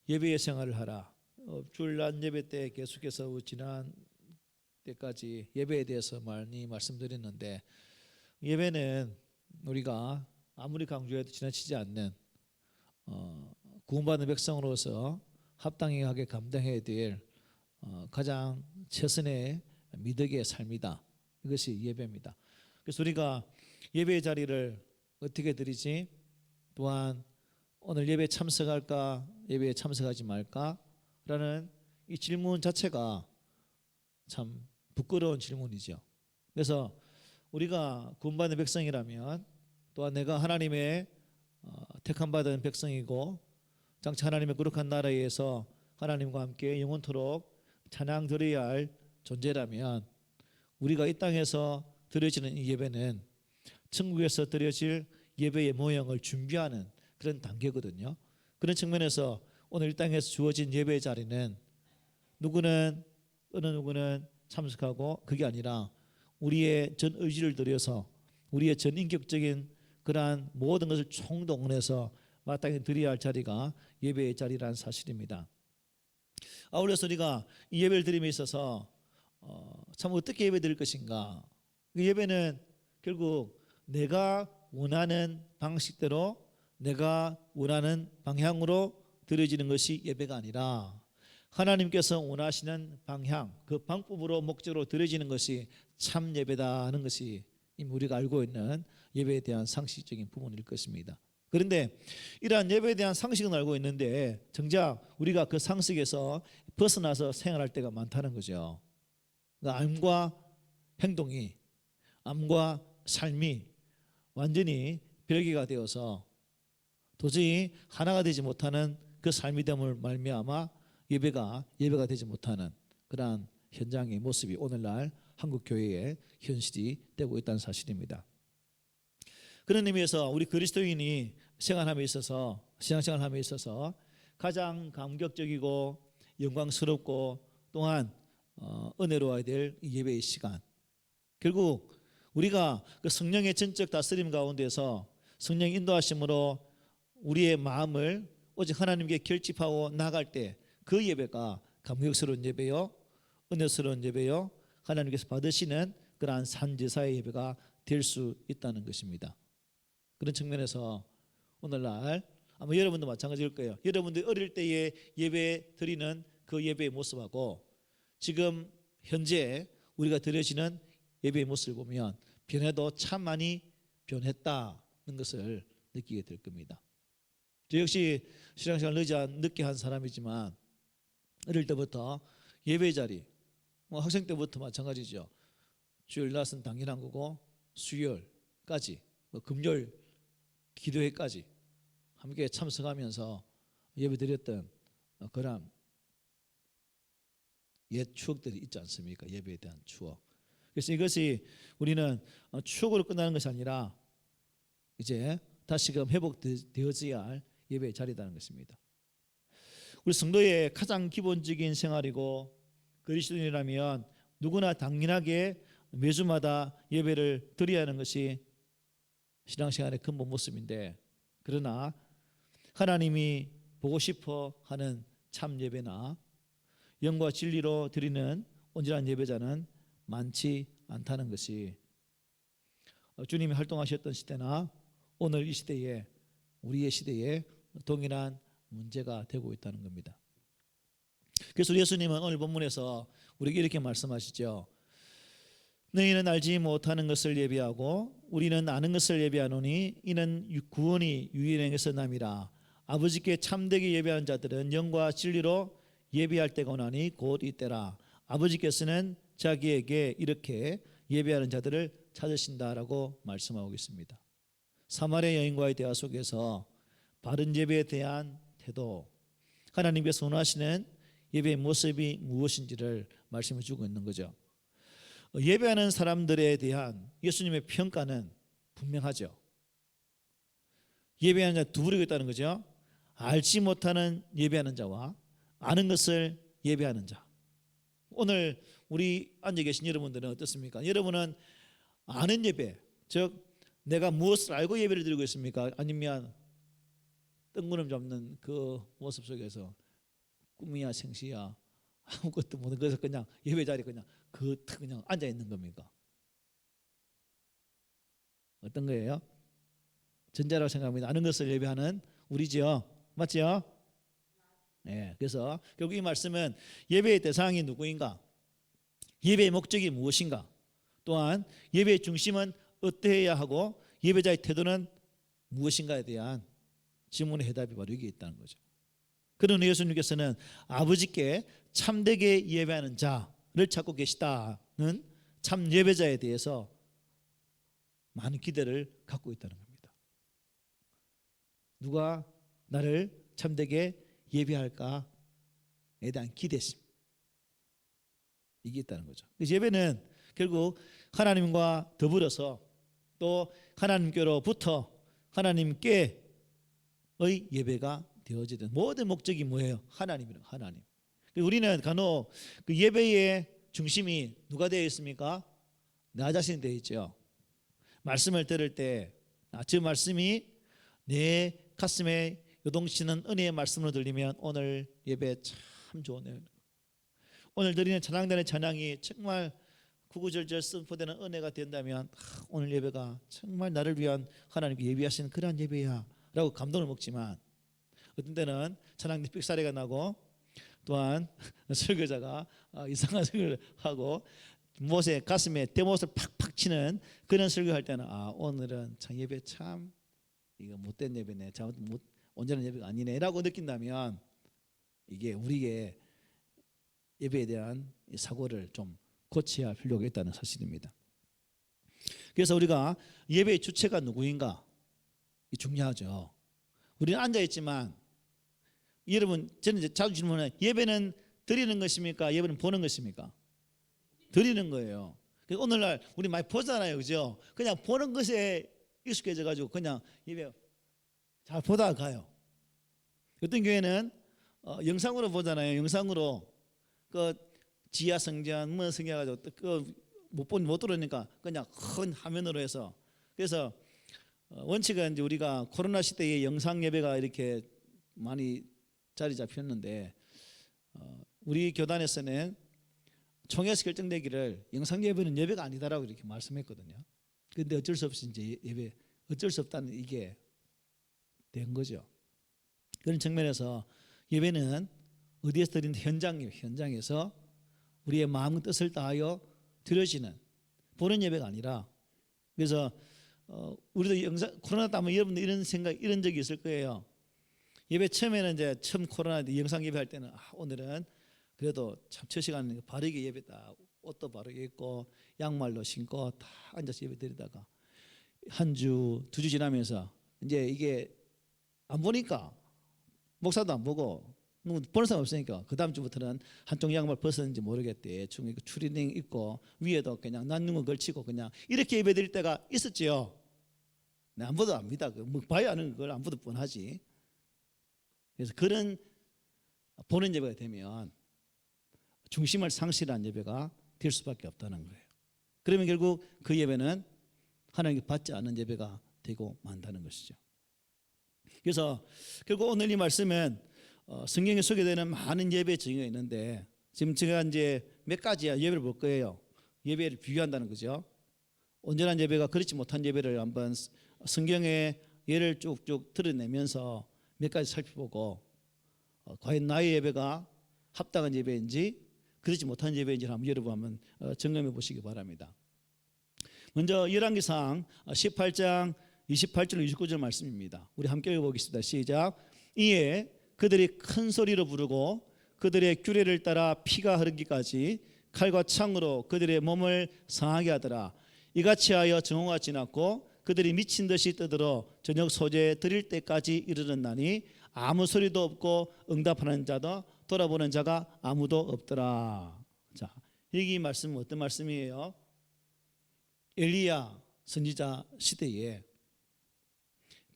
예배의 생활을 하라. 주일날 예배 때 계속해서 지난 때까지 예배에 대해서 많이 말씀드렸는데, 예배는 우리가 아무리 강조해도 지나치지 않는 구원받은 백성으로서 합당하게 감당해야 될 가장 최선의 미덕의 삶이다. 이것이 예배입니다. 그래서 우리가 예배의 자리를 어떻게 드리지? 또한 오늘 예배에 참석할까, 예배에 참석하지 말까? 라는 이 질문 자체가 참 부끄러운 질문이죠. 그래서 우리가 구원받은 백성이라면, 또한 내가 하나님의 택함받은 백성이고 장차 하나님의 거룩한 나라에서 하나님과 함께 영원토록 찬양 드려야 할 존재라면, 우리가 이 땅에서 드려지는 이 예배는 천국에서 드려질 예배의 모형을 준비하는 그런 단계거든요. 그런 측면에서 오늘 이 땅에서 주어진 예배의 자리는 어느 누구는 참석하고, 그게 아니라 우리의 전 의지를 들여서 우리의 전 인격적인 그러한 모든 것을 총동원해서 마땅히 드려야 할 자리가 예배의 자리라는 사실입니다. 아울러서 우리가 이 예배를 드림에 있어서 참 어떻게 예배 드릴 것인가? 그 예배는 결국 내가 원하는 방식대로, 내가 원하는 방향으로 드려지는 것이 예배가 아니라 하나님께서 원하시는 방향, 그 방법으로 목적으로 드려지는 것이 참 예배다 하는 것이 우리가 알고 있는 예배에 대한 상식적인 부분일 것입니다. 그런데 이러한 예배에 대한 상식은 알고 있는데 정작 우리가 그 상식에서 벗어나서 생활할 때가 많다는 거죠. 그러니까 암과 행동이, 암과 삶이 완전히 별개가 되어서 도저히 하나가 되지 못하는 그 삶이 됨을 말미암아 예배가 되지 못하는 그러한 현장의 모습이 오늘날 한국 교회의 현실이 되고 있다는 사실입니다. 그런 의미에서 우리 그리스도인이 생활함에 있어서, 신앙생활함에 있어서 가장 감격적이고 영광스럽고 또한 은혜로워야 될 예배의 시간, 결국 우리가 그 성령의 전적 다스림 가운데서 성령 인도하심으로 우리의 마음을 오직 하나님께 결집하고 나갈 때 그 예배가 감격스러운 예배요, 은혜스러운 예배요, 하나님께서 받으시는 그러한 산제사의 예배가 될 수 있다는 것입니다. 그런 측면에서 오늘날 아마 여러분도 마찬가지일 거예요. 여러분들이 어릴 때에 예배 드리는 그 예배의 모습하고 지금 현재 우리가 드려지는 예배의 모습을 보면 변해도 참 많이 변했다는 것을 느끼게 될 겁니다. 저 역시 신앙생활 늦게 한 사람이지만 어릴 때부터 예배 자리, 학생 때부터 마찬가지죠. 주일 낮은 당연한 거고 수요일까지, 금요일 기도회까지 함께 참석하면서 예배드렸던 그런 옛 추억들이 있지 않습니까? 예배에 대한 추억. 그래서 이것이 우리는 추억으로 끝나는 것이 아니라 이제 다시금 회복되어져야 할 예배의 자리라는 것입니다. 우리 성도의 가장 기본적인 생활이고 그리스도인이라면 누구나 당연하게 매주마다 예배를 드려야 하는 것이 신앙생활의 근본 모습인데, 그러나 하나님이 보고 싶어 하는 참 예배나 영과 진리로 드리는 온전한 예배자는 많지 않다는 것이 주님이 활동하셨던 시대나 오늘 이 시대에, 우리의 시대에 동일한 문제가 되고 있다는 겁니다. 그래서 예수님은 오늘 본문에서 우리에게 이렇게 말씀하시죠. 너희는 알지 못하는 것을 예비하고 우리는 아는 것을 예비하노니 이는 구원이 유일행에서 남이라. 아버지께 참되게 예배하는 자들은 영과 진리로 예배할 때가 오나니 곧 이때라. 아버지께서는 자기에게 이렇게 예배하는 자들을 찾으신다라고 말씀하고 있습니다. 사마리아 여인과의 대화 속에서 바른 예배에 대한 태도, 하나님께서 원하시는 예배의 모습이 무엇인지를 말씀해 주고 있는 거죠. 예배하는 사람들에 대한 예수님의 평가는 분명하죠. 예배하는 자 두 부류가 있다는 거죠. 알지 못하는 예배하는 자와 아는 것을 예배하는 자. 오늘 우리 앉아 계신 여러분들은 어떻습니까? 여러분은 아는 예배, 즉 내가 무엇을 알고 예배를 드리고 있습니까? 아니면 뜬구름 잡는 그 모습 속에서 꿈이야 생시야 아무것도 모르는 그래서 그냥 예배 자리에 그냥 앉아 있는 겁니까? 어떤 거예요? 전자라고 생각합니다. 아는 것을 예배하는 우리죠. 맞죠? 네, 그래서 결국 이 말씀은 예배의 대상이 누구인가? 예배의 목적이 무엇인가? 또한 예배의 중심은 어떠해야 하고 예배자의 태도는 무엇인가에 대한 질문의 해답이 바로 여기에 있다는 거죠. 그런 예수님께서는 아버지께 참되게 예배하는 자를 찾고 계시다는 참 예배자에 대해서 많은 기대를 갖고 있다는 겁니다. 누가 나를 참되게 예배할까에 대한 기대심 이게 있다는 거죠. 그래서 예배는 결국 하나님과 더불어서 또 하나님께로부터 하나님께의 예배가 되어지는 모든 목적이 뭐예요? 하나님이라고. 하나님. 우리는 간혹 그 예배의 중심이 누가 되어 있습니까? 나 자신이 되어 있죠. 말씀을 들을 때 그 말씀이 내 가슴에 요동치는 은혜의 말씀으로 들리면 오늘 예배 참 좋네요. 오늘 드리는 찬양단의 찬양이 정말 구구절절 선포되는 은혜가 된다면 오늘 예배가 정말 나를 위한 하나님께 예비하시는 그러한 예배야 라고 감동을 먹지만 어떤 때는 찬양대 삑사리가 나고 또한 설교자가 이상한 설교를 하고 못에 가슴에 대못을 팍팍 치는 그런 설교할 때는 오늘은 참 예배 참 이거 못된 예배네, 온전한 예배가 아니네 라고 느낀다면 이게 우리의 예배에 대한 사고를 좀 고쳐야 할 필요가 있다는 사실입니다. 그래서 우리가 예배의 주체가 누구인가 중요하죠. 우리는 앉아있지만 여러분 저는 이제 자주 질문해요. 예배는 드리는 것입니까? 예배는 보는 것입니까? 드리는 거예요. 그래서 오늘날 우리 많이 보잖아요, 그죠? 그냥 보는 것에 익숙해져가지고 그냥 예배 잘 보다가 가요. 어떤 교회는 영상으로 보잖아요. 영상으로 그 지하 성전 뭐 성경가지고 못 들으니까 그냥 큰 화면으로 해서 그래서 원칙은 이제 우리가 코로나 시대에 영상 예배가 이렇게 많이 자리 잡혔는데 우리 교단에서는 총회에서 결정되기를 영상 예배는 예배가 아니다라고 이렇게 말씀했거든요. 그런데 어쩔 수 없이 이제 예배 어쩔 수 없다는 이게 된 거죠. 그런 측면에서 예배는 어디에서 드리는 현장에서 우리의 마음 뜻을 다하여 드려지는 보는 예배가 아니라 그래서 우리도 영상 코로나 때문에 여러분들 이런 적이 있을 거예요. 예배 처음에는 이제 처음 코로나 때 영상 예배할 때는 오늘은 그래도 참 첫 시간에 바르게 예배다 옷도 바르게 입고 양말로 신고 다 앉아서 예배 드리다가 한 주, 두 주 지나면서 이제 이게 안 보니까 목사도 안 보고 보는 사람 없으니까 그 다음 주부터는 한쪽 양말 벗었는지 모르겠대. 추리닝 입고 위에도 그냥 난닝을 걸치고 그냥 이렇게 예배 드릴 때가 있었지요. 안 봐도 압니다. 뭐 봐야 하는 걸 안 봐도 뻔하지. 그래서 그런 보는 예배가 되면 중심을 상실한 예배가 될 수밖에 없다는 거예요. 그러면 결국 그 예배는 하나님께 받지 않는 예배가 되고 만다는 것이죠. 그래서 결국 오늘 이 말씀은 성경에 소개되는 많은 예배의 증거가 있는데 지금 제가 이제 몇 가지 예배를 볼 거예요. 예배를 비교한다는 거죠. 온전한 예배가 그렇지 못한 예배를 한번 성경의 예를 쭉쭉 드러내면서 몇 가지 살펴보고 과연 나의 예배가 합당한 예배인지 그렇지 못한 예배인지를 한번 여러분 한번 점검해 보시기 바랍니다. 먼저 열왕기상 18장 28절 29절 말씀입니다. 우리 함께 읽어보겠습니다. 시작. 이에 그들이 큰 소리로 부르고 그들의 규례를 따라 피가 흐르기까지 칼과 창으로 그들의 몸을 상하게 하더라. 이같이 하여 정오가 지났고 그들이 미친 듯이 떠들어 저녁 소재 드릴 때까지 이르렀나니 아무 소리도 없고 응답하는 자도 돌아보는 자가 아무도 없더라. 자, 여기 말씀은 어떤 말씀이에요? 엘리야 선지자 시대에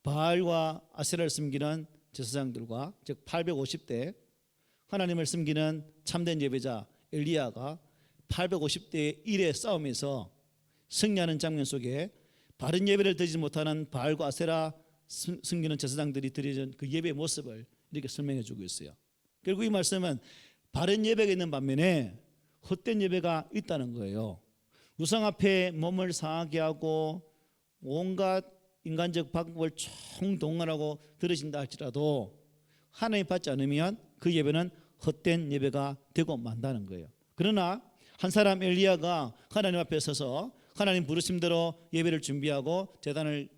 바알과 아세라를 섬기는 제사장들과 즉 850대 하나님을 섬기는 참된 예배자 엘리야가 850대 1의 싸움에서 승리하는 장면 속에 바른 예배를 드리지 못하는 바알과 아세라 섬기는 제사장들이 드리는 그 예배의 모습을 이렇게 설명해 주고 있어요. 결국 이 말씀은 바른 예배가 있는 반면에 헛된 예배가 있다는 거예요. 우상 앞에 몸을 상하게 하고 온갖 인간적 방법을 총동원하고 들으신다 할지라도 하나님 받지 않으면 그 예배는 헛된 예배가 되고 만다는 거예요. 그러나 한 사람 엘리야가 하나님 앞에 서서 하나님 부르심대로 예배를 준비하고 제단을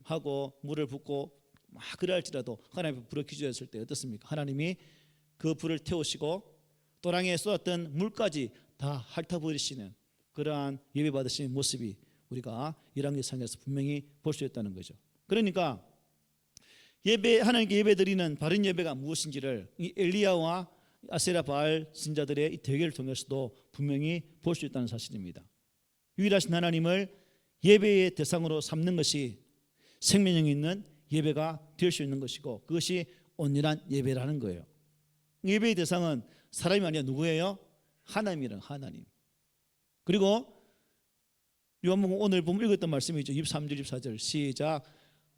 하고 물을 붓고 막 그럴지라도 하나님 앞에 불을 기주었을 때 어떻습니까? 하나님이 그 불을 태우시고 또랑에 쏟았던 물까지 다 핥아버리시는 그러한 예배 받으신 모습이 우리가 열왕기상에서 분명히 볼 수 있다는 거죠. 그러니까 하나님께 예배드리는 바른 예배가 무엇인지를 이 엘리야와 아세라 바알 신자들의 이 대결을 통해서도 분명히 볼 수 있다는 사실입니다. 유일하신 하나님을 예배의 대상으로 삼는 것이 생명력 있는 예배가 될 수 있는 것이고 그것이 온전한 예배라는 거예요. 예배의 대상은 사람이 아니라 누구예요? 하나님이란 하나님. 그리고 요한복음 오늘 보면 읽었던 말씀이죠. 23절 24절 시작.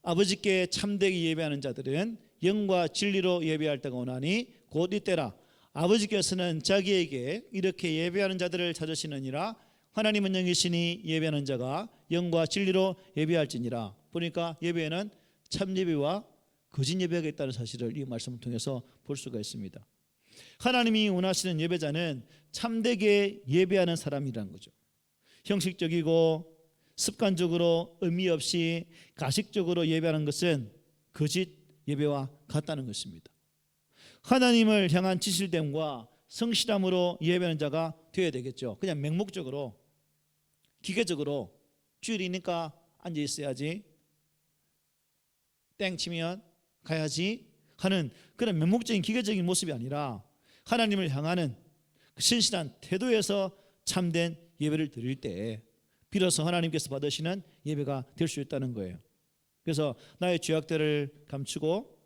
아버지께 참되게 예배하는 자들은 영과 진리로 예배할 때가 오나니 곧 이때라. 아버지께서는 자기에게 이렇게 예배하는 자들을 찾으시느니라. 하나님은 영이시니 예배하는 자가 영과 진리로 예배할지니라. 보니까 예배에는 참 예배와 거짓 예배가 있다는 사실을 이 말씀을 통해서 볼 수가 있습니다. 하나님이 원하시는 예배자는 참되게 예배하는 사람이라는 거죠. 형식적이고 습관적으로 의미 없이 가식적으로 예배하는 것은 거짓 예배와 같다는 것입니다. 하나님을 향한 진실됨과 성실함으로 예배하는 자가 되어야 되겠죠. 그냥 맹목적으로 기계적으로 주일이니까 앉아 있어야지, 땡 치면 가야지 하는 그런 맹목적인 기계적인 모습이 아니라 하나님을 향하는 신실한 태도에서 참된 예배를 드릴 때 비로소 하나님께서 받으시는 예배가 될 수 있다는 거예요. 그래서 나의 죄악들을 감추고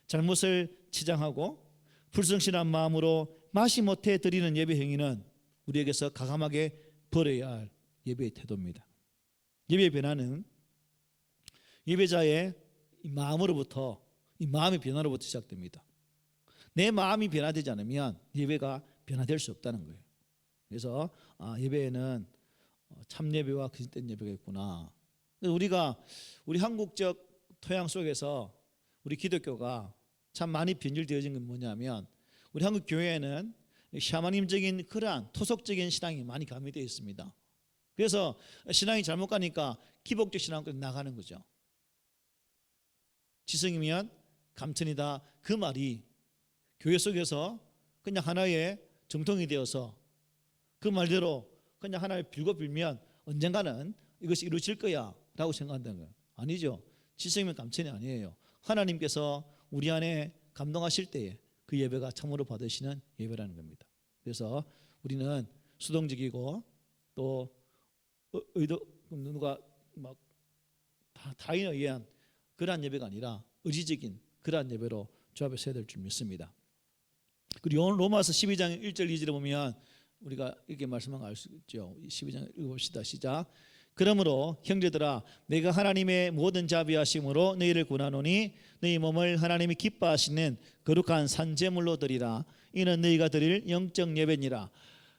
잘못을 치장하고 불성실한 마음으로 마시 못해 드리는 예배 행위는 우리에게서 가감하게 버려야 할 예배의 태도입니다. 예배의 변화는 예배자의 이 마음의 변화로부터 시작됩니다. 내 마음이 변화되지 않으면 예배가 변화될 수 없다는 거예요. 그래서 예배에는 참 예배와 거짓된 예배가 있구나. 우리 한국적 토양 속에서 우리 기독교가 참 많이 변질되어진 건 뭐냐면 우리 한국 교회에는 샤머님적인 그러한 토속적인 신앙이 많이 가미되어 있습니다. 그래서 신앙이 잘못 가니까 기복적 신앙으로 나가는 거죠. 지성이면 감천이다 그 말이 교회 속에서 그냥 하나의 정통이 되어서 그 말대로 그냥 하나를 빌고 빌면 언젠가는 이것이 이루어질 거야 라고 생각한다는 거예요. 아니죠. 지성이면 감천이 아니에요. 하나님께서 우리 안에 감동하실 때에 그 예배가 참으로 받으시는 예배라는 겁니다. 그래서 우리는 수동적이고 또 누가 막 타인에 의한 그러한 예배가 아니라 의지적인 그러한 예배로 조합해서 해야 될 줄 믿습니다. 그리고 로마서 12장 1절 2절에 보면 우리가 이렇게 말씀한 거 알 수 있죠. 12장 읽어봅시다. 시작. 그러므로 형제들아 내가 하나님의 모든 자비하심으로 너희를 구하노니 너희 몸을 하나님이 기뻐하시는 거룩한 산제물로 드리라. 이는 너희가 드릴 영적 예배니라.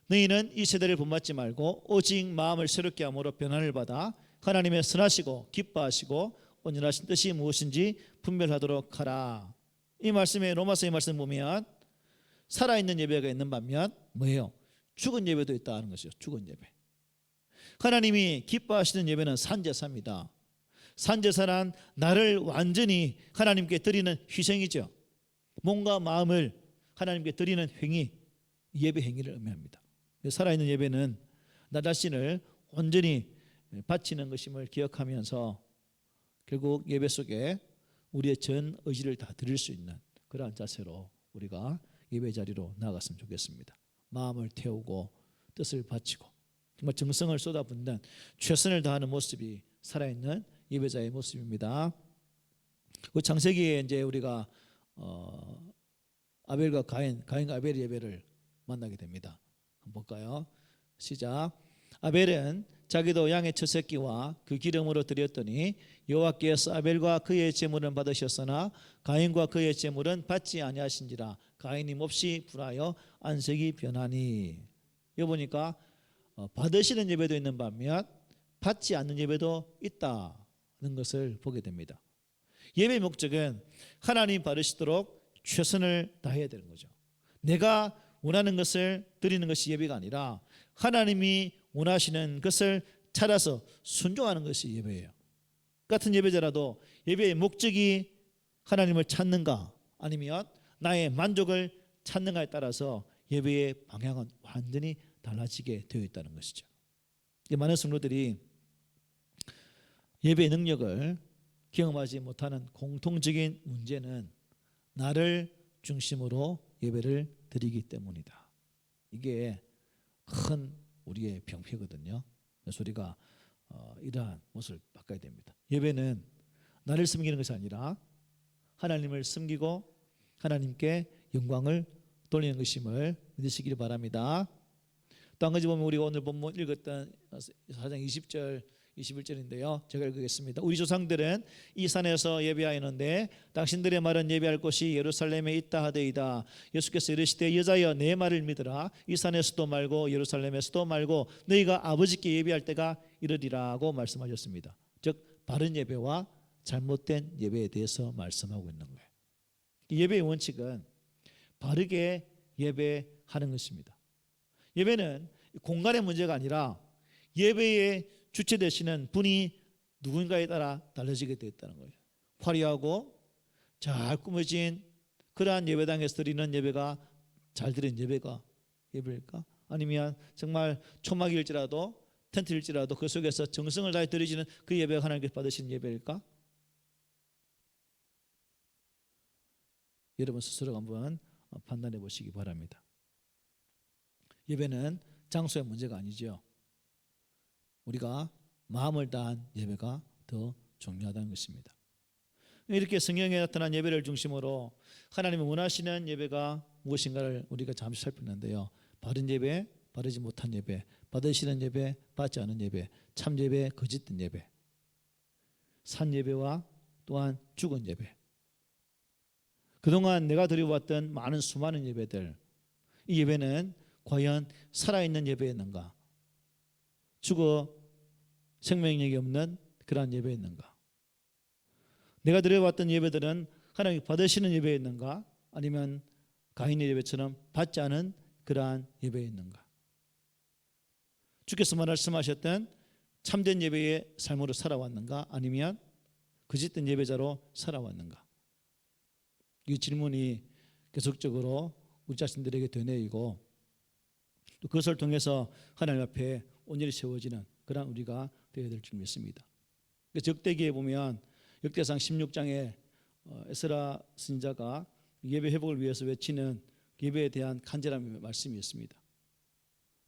너희는 이 세대를 본받지 말고 오직 마음을 새롭게 함으로 변화를 받아 하나님의 선하시고 기뻐하시고 온전하신 뜻이 무엇인지 분별하도록 하라. 이 말씀에 로마서의 말씀 보면 살아있는 예배가 있는 반면 뭐예요? 죽은 예배도 있다는 것이죠. 죽은 예배. 하나님이 기뻐하시는 예배는 산제사입니다. 산제사란 나를 완전히 하나님께 드리는 희생이죠. 몸과 마음을 하나님께 드리는 행위, 예배 행위를 의미합니다. 살아있는 예배는 나 자신을 온전히 바치는 것임을 기억하면서 결국 예배 속에 우리의 전 의지를 다 드릴 수 있는 그러한 자세로 우리가 예배 자리로 나아갔으면 좋겠습니다. 마음을 태우고 뜻을 바치고 정말 정성을 쏟아붓는 최선을 다하는 모습이 살아있는 예배자의 모습입니다. 그 창세기에 이제 우리가 아벨과 가인과 아벨의 예배를 만나게 됩니다. 한번 볼까요? 시작. 아벨은 자기도 양의 첫 새끼와 그 기름으로 드렸더니 여호와께서 아벨과 그의 제물은 받으셨으나 가인과 그의 제물은 받지 아니하신지라. 가인이 몹시 불하여 안색이 변하니. 여기 보니까 받으시는 예배도 있는 반면 받지 않는 예배도 있다는 것을 보게 됩니다. 예배의 목적은 하나님 받으시도록 최선을 다해야 되는 거죠. 내가 원하는 것을 드리는 것이 예배가 아니라 하나님이 원하시는 것을 찾아서 순종하는 것이 예배예요. 같은 예배자라도 예배의 목적이 하나님을 찾는가 아니면 나의 만족을 찾는가에 따라서 예배의 방향은 완전히 달라지게 되어 있다는 것이죠. 많은 성도들이 예배의 능력을 경험하지 못하는 공통적인 문제는 나를 중심으로 예배를 드리기 때문이다. 이게 큰 우리의 병폐거든요. 그래서 우리가 이러한 모습을 바꿔야 됩니다. 예배는 나를 섬기는 것이 아니라 하나님을 섬기고 하나님께 영광을 돌리는 것임을 믿으시기를 바랍니다. 또 한 가지 보면 우리가 오늘 본문 읽었던 4장 20절 21절인데요. 제가 읽겠습니다. 우리 조상들은 이 산에서 예배하였는데 당신들의 말은 예배할 곳이 예루살렘에 있다 하되이다. 예수께서 이르시되 여자여 내 말을 믿으라. 이 산에서도 말고 예루살렘에서도 말고 너희가 아버지께 예배할 때가 이르리라고 말씀하셨습니다. 즉 바른 예배와 잘못된 예배에 대해서 말씀하고 있는 거예요. 예배의 원칙은 바르게 예배하는 것입니다. 예배는 공간의 문제가 아니라 예배의 주체 되시는 분이 누군가에 따라 달라지게 되어 있다는 거예요. 화려하고 잘 꾸며진 그러한 예배당에서 드리는 예배가 잘 드리는 예배일까? 아니면 정말 초막일지라도 텐트일지라도 그 속에서 정성을 다해 드리지는 그 예배가 하나님께서 받으신 예배일까? 여러분 스스로 한번 판단해 보시기 바랍니다. 예배는 장소의 문제가 아니죠. 우리가 마음을 다한 예배가 더 중요하다는 것입니다. 이렇게 성경에 나타난 예배를 중심으로 하나님이 원하시는 예배가 무엇인가를 우리가 잠시 살폈는데요. 바른 예배, 바르지 못한 예배, 받으시는 예배, 받지 않은 예배, 참 예배, 거짓된 예배, 산 예배와 또한 죽은 예배. 그동안 내가 드려왔던 많은 수많은 예배들, 이 예배는 과연 살아있는 예배였는가? 죽어 생명력이 없는 그러한 예배였는가? 내가 드려왔던 예배들은 하나님 받으시는 예배였는가? 아니면 가인의 예배처럼 받지 않은 그러한 예배였는가? 주께서 말씀하셨던 참된 예배의 삶으로 살아왔는가? 아니면 거짓된 예배자로 살아왔는가? 이 질문이 계속적으로 우리 자신들에게 되뇌이고 또 그것을 통해서 하나님 앞에 온전히 세워지는 그런 우리가 되어야 될 줄 믿습니다. 역대기에 보면 역대상 16장에 에스라 선지자가 예배 회복을 위해서 외치는 예배에 대한 간절한 말씀이 있습니다.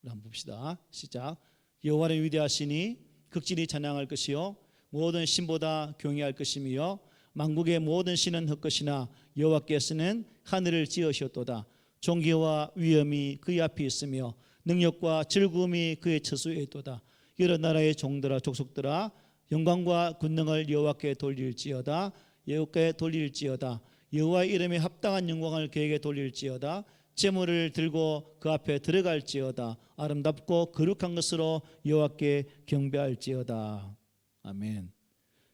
한번 봅시다. 시작. 여호와는 위대하시니 극진히 찬양할 것이요 모든 신보다 경외할 것이며 만국의 모든 신은 헛것이나 여호와께서는 하늘을 지으셨도다. 존귀와 위엄이 그의 앞에 있으며 능력과 즐거움이 그의 처소에 있도다. 여러 나라의 종들아 족속들아 영광과 권능을 여호와께 돌릴지어다. 여호와께 돌릴지어다. 여호와의 이름에 합당한 영광을 그에게 돌릴지어다. 제물을 들고 그 앞에 들어갈지어다. 아름답고 거룩한 것으로 여호와께 경배할지어다. 아멘.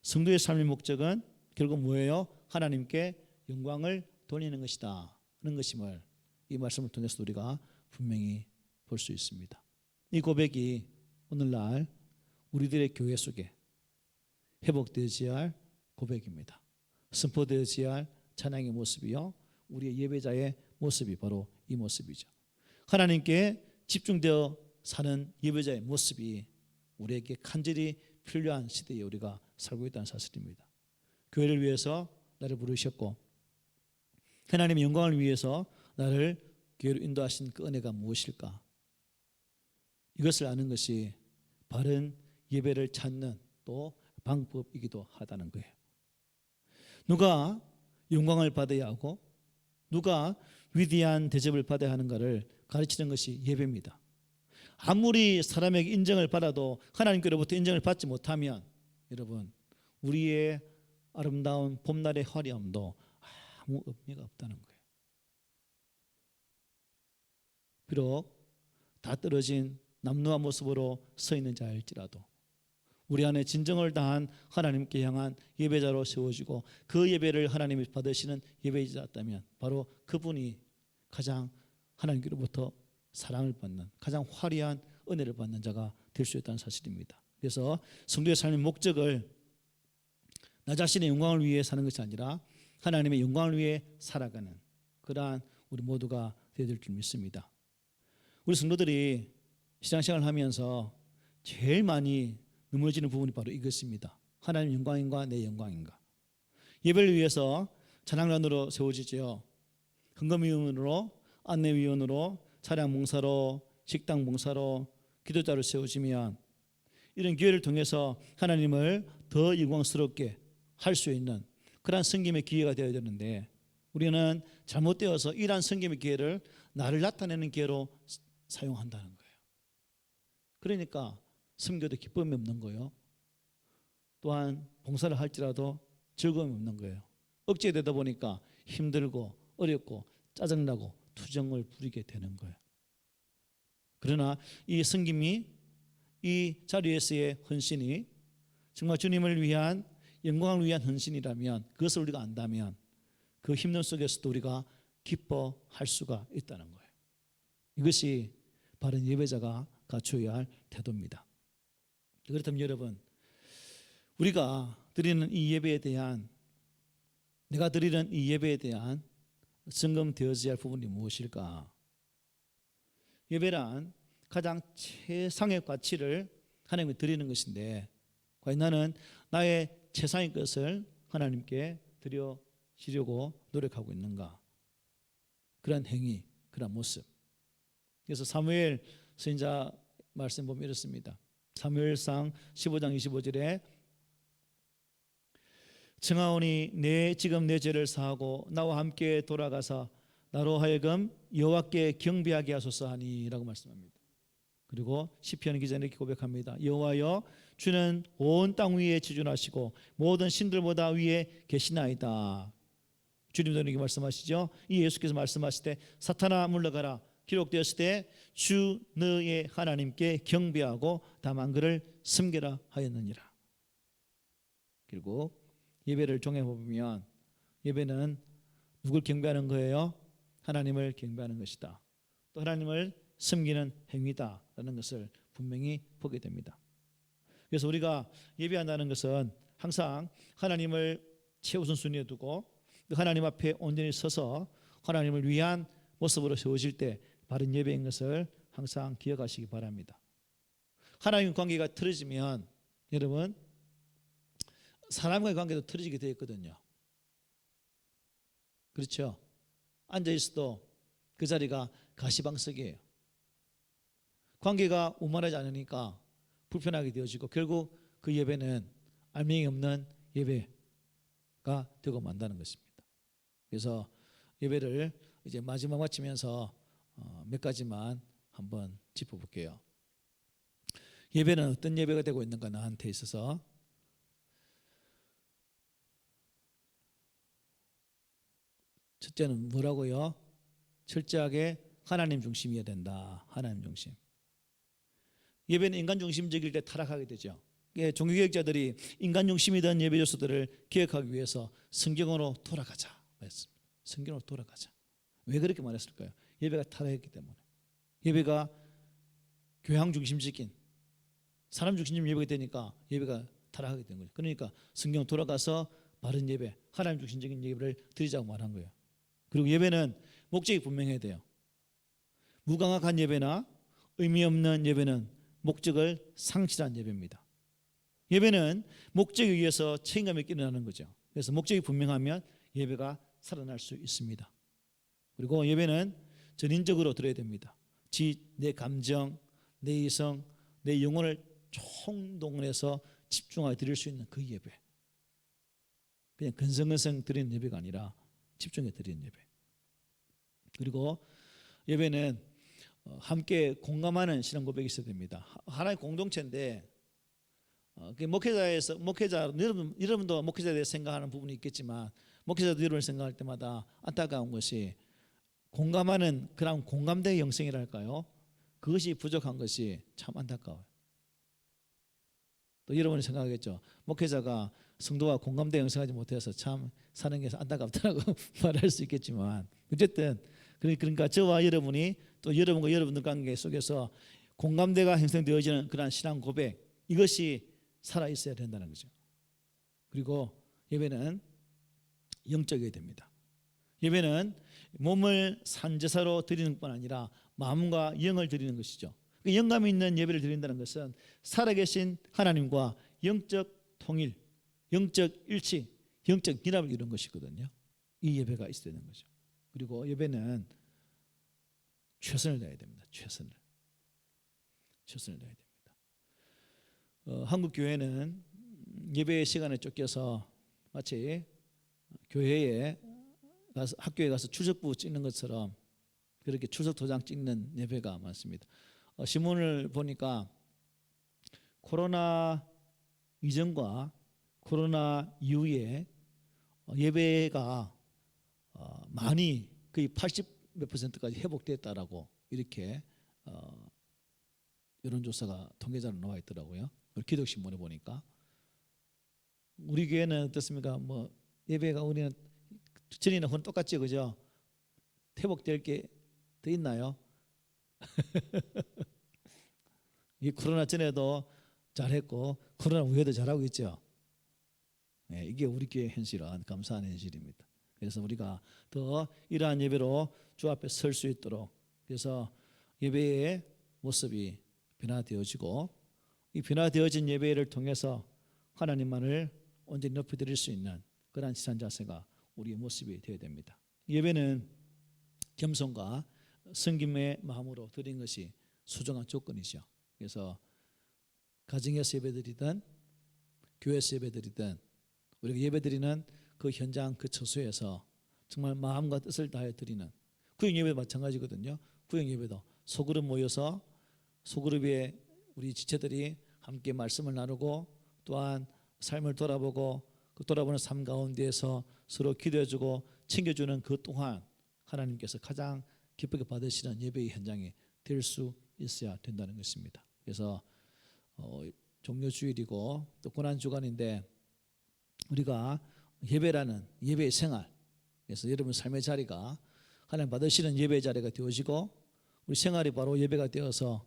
성도의 삶의 목적은 결국 뭐예요? 하나님께 영광을 돌리는 것이다 하는 것임을 이 말씀을 통해서 우리가 분명히 볼 수 있습니다. 이 고백이 오늘날 우리들의 교회 속에 회복되어져야 할 고백입니다. 선포되어져야 할 찬양의 모습이요 우리의 예배자의 모습이 바로 이 모습이죠. 하나님께 집중되어 사는 예배자의 모습이 우리에게 간절히 필요한 시대에 우리가 살고 있다는 사실입니다. 교회를 위해서 나를 부르셨고 하나님의 영광을 위해서 나를 교회로 인도하신 그 은혜가 무엇일까? 이것을 아는 것이 바른 예배를 찾는 또 방법이기도 하다는 거예요. 누가 영광을 받아야 하고 누가 위대한 대접을 받아야 하는가를 가르치는 것이 예배입니다. 아무리 사람에게 인정을 받아도 하나님께로부터 인정을 받지 못하면 여러분 우리의 아름다운 봄날의 화려함도 아무 의미가 없다는 거예요. 비록 다 떨어진 남루한 모습으로 서 있는 자일지라도 우리 안에 진정을 다한 하나님께 향한 예배자로 세워지고 그 예배를 하나님이 받으시는 예배자였다면 바로 그분이 가장 하나님께로부터 사랑을 받는 가장 화려한 은혜를 받는 자가 될 수 있다는 사실입니다. 그래서 성도의 삶의 목적을 나 자신의 영광을 위해 사는 것이 아니라 하나님의 영광을 위해 살아가는 그러한 우리 모두가 되어야 될 줄 믿습니다. 우리 성도들이 신앙생활을 하면서 제일 많이 넘어지는 부분이 바로 이것입니다. 하나님의 영광인가 내 영광인가. 예배를 위해서 찬양단으로 세워지죠. 헌금위원으로 안내위원으로 차량 봉사로 식당 봉사로 기도자로 세워지면 이런 기회를 통해서 하나님을 더 영광스럽게 할 수 있는 그러한 섬김의 기회가 되어야 되는데 우리는 잘못되어서 이러한 섬김의 기회를 나를 나타내는 기회로 사용한다는 거예요. 그러니까 섬겨도 기쁨이 없는 거예요. 또한 봉사를 할지라도 즐거움이 없는 거예요. 억제되다 보니까 힘들고 어렵고 짜증나고 투정을 부리게 되는 거예요. 그러나 이 섬김이 이 자리에서의 헌신이 정말 주님을 위한 영광을 위한 헌신이라면 그것을 우리가 안다면 그 힘든 속에서도 우리가 기뻐할 수가 있다는 거예요. 이것이 바른 예배자가 갖춰야 할 태도입니다. 그렇다면 여러분 우리가 드리는 이 예배에 대한 내가 드리는 이 예배에 대한 점검되어져야 할 부분이 무엇일까? 예배란 가장 최상의 가치를 하나님께 드리는 것인데 과연 나는 나의 최상의 것을 하나님께 드려지려고 노력하고 있는가? 그런 행위, 그런 모습. 그래서 사무엘 선지자 말씀 보면 이렇습니다. 사무엘상 15장 25절에 청하오니 지금 내 죄를 사하고 나와 함께 돌아가서 나로 하여금 여호와께 경배하게 하소서 하니라고 말씀합니다. 그리고 시편 기자는 이렇게 고백합니다. 여호와여 주는 온 땅 위에 지존하시고 모든 신들보다 위에 계시나이다. 주님도 이렇게 말씀하시죠. 이 예수께서 말씀하실 때 사탄아 물러가라 기록되었을 때 주 너의 하나님께 경배하고 다만 그를 섬기라 하였느니라. 그리고 예배를 종합해 보면 예배는 누굴 경배하는 거예요? 하나님을 경배하는 것이다. 또 하나님을 섬기는 행위다라는 것을 분명히 보게 됩니다. 그래서 우리가 예배한다는 것은 항상 하나님을 최우선순위에 두고 하나님 앞에 온전히 서서 하나님을 위한 모습으로 세워질 때 바른 예배인 것을 항상 기억하시기 바랍니다. 하나님 관계가 틀어지면 여러분 사람과의 관계도 틀어지게 되어 있거든요. 그렇죠? 앉아있어도 그 자리가 가시방석이에요. 관계가 원만하지 않으니까 불편하게 되어지고 결국 그 예배는 알맹이 없는 예배가 되고 만다는 것입니다. 그래서 예배를 이제 마지막 마치면서 몇 가지만 한번 짚어볼게요. 예배는 어떤 예배가 되고 있는가 나한테 있어서 첫째는 뭐라고요? 철저하게 하나님 중심이어야 된다. 하나님 중심. 예배는 인간 중심적일 때 타락하게 되죠. 종교개혁자들이 인간 중심이던 예배 요소들을 개혁하기 위해서 성경으로 돌아가자 말했습니다. 성경으로 돌아가자. 왜 그렇게 말했을까요? 예배가 타락했기 때문에. 예배가 교양 중심적인 사람 중심적인 예배가 되니까 예배가 타락하게 된 거죠. 그러니까 성경으로 돌아가서 바른 예배, 하나님 중심적인 예배를 드리자고 말한 거예요. 그리고 예배는 목적이 분명해야 돼요. 무감각한 예배나 의미 없는 예배는 목적을 상실한 예배입니다. 예배는 목적에 의해서 책임감 있게 일어나는 거죠. 그래서 목적이 분명하면 예배가 살아날 수 있습니다. 그리고 예배는 전인적으로 드려야 됩니다. 내 감정, 내 이성, 내 영혼을 총동원해서 집중하여 드릴 수 있는 그 예배. 그냥 근성근성 드리는 예배가 아니라 집중해 드리는 예배. 그리고 예배는 함께 공감하는 신앙 고백이 있어야 됩니다. 하나의 공동체인데 그 목회자 여러분도 목회자에 대해 생각하는 부분이 있겠지만 목회자도 여러분을 생각할 때마다 안타까운 것이 공감하는 그런 공감대의 영성이랄까요? 그것이 부족한 것이 참 안타까워요. 또 여러분이 생각하겠죠. 목회자가 성도와 공감대 형성하지 못해서 참 사는 게 안타깝다고 말할 수 있겠지만 어쨌든 그러니까 저와 여러분이 또 여러분과 여러분들 관계 속에서 공감대가 형성되어지는 그러한 신앙 고백 이것이 살아있어야 된다는 거죠. 그리고 예배는 영적이어야 됩니다. 예배는 몸을 산제사로 드리는 것뿐 아니라 마음과 영을 드리는 것이죠. 영감 있는 예배를 드린다는 것은 살아계신 하나님과 영적 통일, 영적 일치, 영적 연합을 이루는 것이거든요. 이 예배가 있어야 되는 거죠. 그리고 예배는 최선을 다해야 됩니다. 최선을 다해야 됩니다. 한국 교회는 예배 시간에 쫓겨서 마치 교회에 가서 학교에 가서 출석부 찍는 것처럼 그렇게 출석 도장 찍는 예배가 많습니다. 신문을 보니까 코로나 이전과 코로나 이후에 예배가 많이 거의 80몇 %까지 회복됐다라고 이렇게 여론조사가 통계자로 나와 있더라고요. 우리 기독신문에 보니까 우리 교회는 어떻습니까? 뭐 예배가 우리는 전이나 혼 똑같지 그죠? 회복될 게 더 있나요? 이 코로나 전에도 잘했고 코로나 후에도 잘하고 있죠. 네, 이게 우리 교회 현실은 감사한 현실입니다. 그래서 우리가 더 이러한 예배로 주 앞에 설 수 있도록 그래서 예배의 모습이 변화되어지고 이 변화되어진 예배를 통해서 하나님만을 온전히 높여드릴 수 있는 그러한 지산 자세가 우리의 모습이 되어야 됩니다. 예배는 겸손과 섬김의 마음으로 드린 것이 소중한 조건이죠. 그래서 가정에서 예배드리든 교회에서 예배드리든 우리가 예배드리는 그 현장 그 처소에서 정말 마음과 뜻을 다해 드리는 구역 예배도 마찬가지거든요. 구역 예배도 소그룹 모여서 소그룹에 우리 지체들이 함께 말씀을 나누고 또한 삶을 돌아보고 그 돌아보는 삶 가운데에서 서로 기도해주고 챙겨주는 그 또한 하나님께서 가장 기쁘게 받으시는 예배의 현장이 될 수 있어야 된다는 것입니다. 그래서 종료주일이고 또 고난주간인데 우리가 예배라는 예배의 생활 그래서 여러분 삶의 자리가 하나님 받으시는 예배의 자리가 되어지고 우리 생활이 바로 예배가 되어서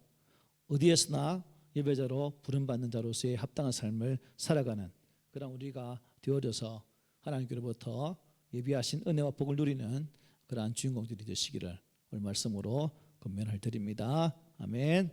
어디에서나 예배자로 부름받는 자로서의 합당한 삶을 살아가는 그런 우리가 되어져서 하나님께로부터 예비하신 은혜와 복을 누리는 그러한 주인공들이 되시기를 오늘 말씀으로 권면을 드립니다. 아멘.